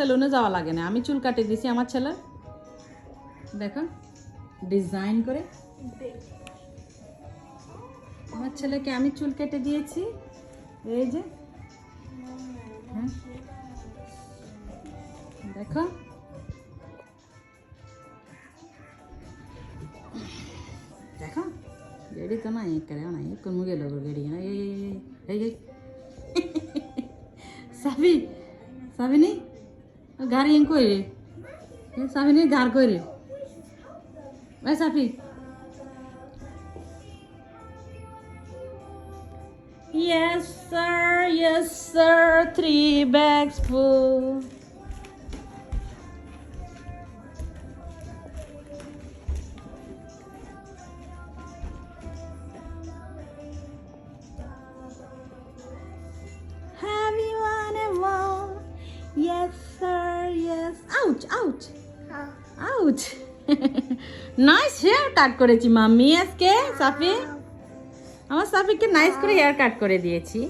সেলুনে যাওয়া লাগে না, আমি চুল কাটে দিছি আমার ছেলে, দেখো ডিজাইন করে আমার ছেলেকে আমি চুল কেটে দিয়েছি, এই যে হ্যাঁ দেখো देखा गेड़ी तो ना ये करे ना ये कौन मुझे लोग गेड़ी है ना ये साबी साबी नहीं घर ये कोई ये साबी नहीं घर कोई भाई Sabi yes sir 3 bags full Have you wanna walk? Yes, sir. Yes. Ouch, ouch. Ouch. Nice hair cut করেছি মাম্মি আজকে সাফি। আমার সাফিকে নাইস করে হেয়ার কাট করে দিয়েছি।